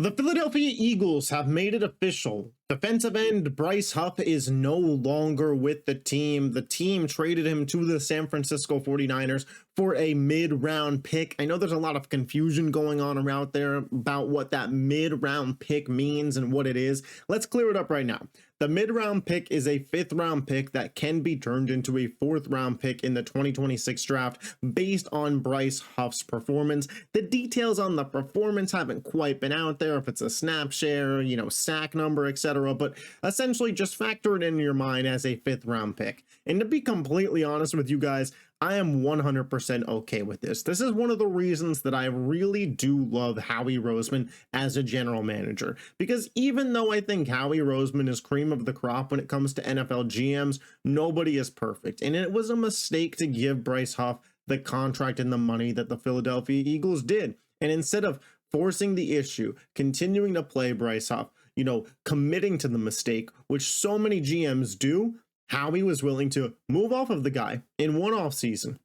The Philadelphia Eagles have made it official. Defensive end Bryce Huff is no longer with the team. The team traded him to the San Francisco 49ers for a mid-round pick. I know there's a lot of confusion going on around there about what that mid-round pick means and what it is. Let's clear it up right now. The mid-round pick is a fifth-round pick that can be turned into a fourth-round pick in the 2026 draft based on Bryce Huff's performance. The details on the performance haven't quite been out there, if it's a snap share, sack number, etc. But essentially just factor it in your mind as a fifth-round pick. And to be completely honest with you guys, I am 100% okay with this. This is one of the reasons that I really do love Howie Roseman as a general manager. Because even though I think Howie Roseman is cream of the crop when it comes to NFL GMs, nobody is perfect. And it was a mistake to give Bryce Huff the contract and the money that the Philadelphia Eagles did. And instead of forcing the issue, continuing to play Bryce Huff, committing to the mistake, which so many GMs do, Howie was willing to move off of the guy in one off season.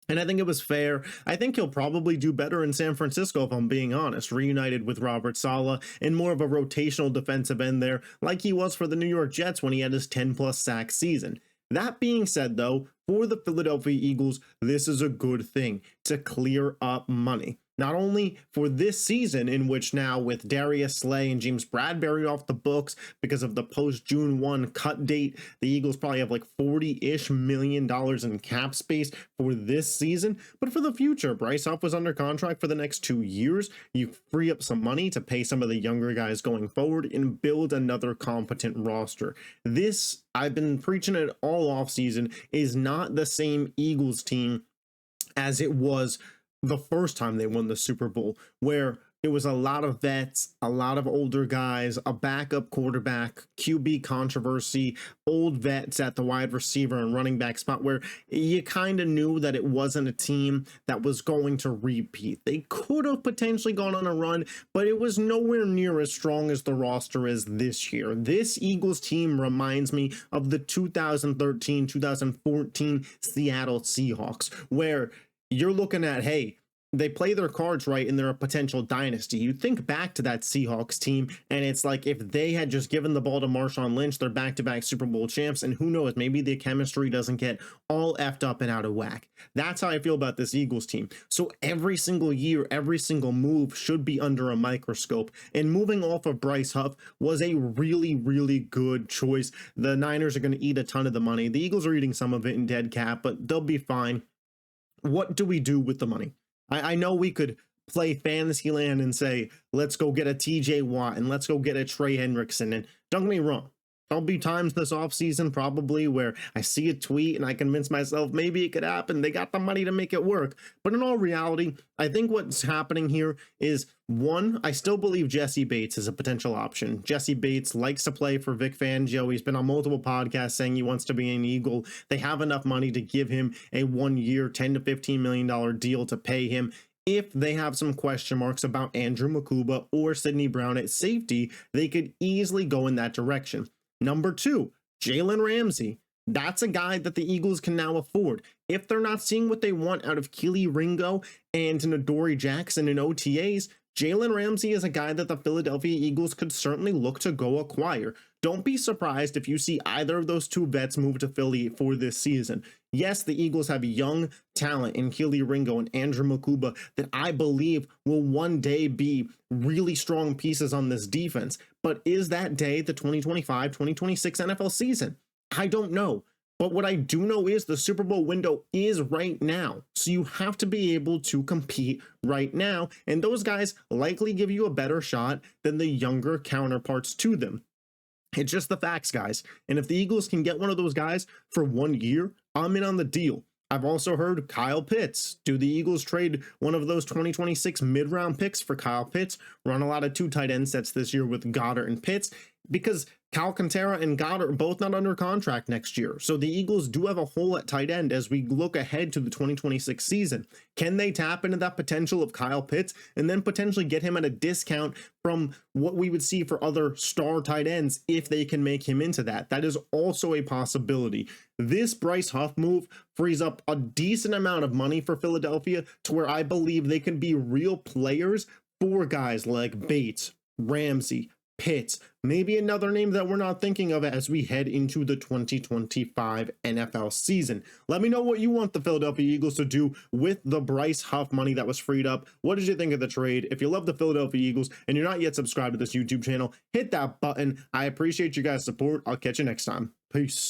And I think it was fair. I think he'll probably do better in San Francisco, if I'm being honest, reunited with Robert Saleh and more of a rotational defensive end there, like he was for the New York Jets when he had his 10+ sack season. That being said, though, for the Philadelphia Eagles, this is a good thing to clear up money. Not only for this season, in which now with Darius Slay and James Bradbury off the books because of the post-June 1 cut date, the Eagles probably have like $40-ish million in cap space for this season, but for the future. Bryce Huff was under contract for the next 2 years. You free up some money to pay some of the younger guys going forward and build another competent roster. This, I've been preaching it all offseason, is not the same Eagles team as it was the first time they won the Super Bowl, where it was a lot of vets, a lot of older guys, a backup quarterback, QB controversy, old vets at the wide receiver and running back spot, where you kind of knew that it wasn't a team that was going to repeat. They could have potentially gone on a run, but it was nowhere near as strong as the roster is this year. This Eagles team reminds me of the 2013-2014 Seattle Seahawks, where you're looking at, hey, they play their cards right and they're a potential dynasty. You think back to that Seahawks team, and it's like if they had just given the ball to Marshawn Lynch, they're back-to-back Super Bowl champs, and who knows, maybe the chemistry doesn't get all effed up and out of whack. That's how I feel about this Eagles team. So every single year, every single move should be under a microscope, and moving off of Bryce Huff was a really, really good choice. The Niners are going to eat a ton of the money. The Eagles are eating some of it in dead cap, but they'll be fine. What do we do with the money? I know we could play fantasy land and say, let's go get a TJ Watt and let's go get a Trey Hendrickson. And don't get me wrong, there'll be times this offseason probably where I see a tweet and I convince myself maybe it could happen. They got the money to make it work. But in all reality, I think what's happening here is, one, I still believe Jesse Bates is a potential option. Jesse Bates likes to play for Vic Fangio. He's been on multiple podcasts saying he wants to be an Eagle. They have enough money to give him a 1-year, $10 to $15 million deal to pay him. If they have some question marks about Andrew Makuba or Sidney Brown at safety, they could easily go in that direction. Number 2, Jalen Ramsey. That's a guy that the Eagles can now afford. If they're not seeing what they want out of Keely Ringo and Nadori Jackson in OTAs, Jalen Ramsey is a guy that the Philadelphia Eagles could certainly look to go acquire. Don't be surprised if you see either of those two vets move to Philly for this season. Yes, the Eagles have young talent in Keely Ringo and Andrew Makuba that I believe will one day be really strong pieces on this defense. But is that day the 2025-2026 NFL season? I don't know. But what I do know is the Super Bowl window is right now. So you have to be able to compete right now. And those guys likely give you a better shot than the younger counterparts to them. It's just the facts, guys. And if the Eagles can get one of those guys for 1 year, I'm in on the deal. I've also heard Kyle Pitts. Do the Eagles trade one of those 2026 mid-round picks for Kyle Pitts? Run a lot of 2 tight end sets this year with Goddard and Pitts, because Alcantara and Goddard are both not under contract next year. So the Eagles do have a hole at tight end as we look ahead to the 2026 season. Can they tap into that potential of Kyle Pitts and then potentially get him at a discount from what we would see for other star tight ends if they can make him into that? That is also a possibility. This Bryce Huff move frees up a decent amount of money for Philadelphia to where I believe they can be real players for guys like Bates, Ramsey, Pitts, maybe another name that we're not thinking of as we head into the 2025 NFL season. Let me know what you want the Philadelphia Eagles to do with the Bryce Huff money that was freed up. What did you think of the trade? If you love the Philadelphia Eagles and you're not yet subscribed to this YouTube channel, hit that button. I appreciate you guys' support. I'll catch you next time. Peace.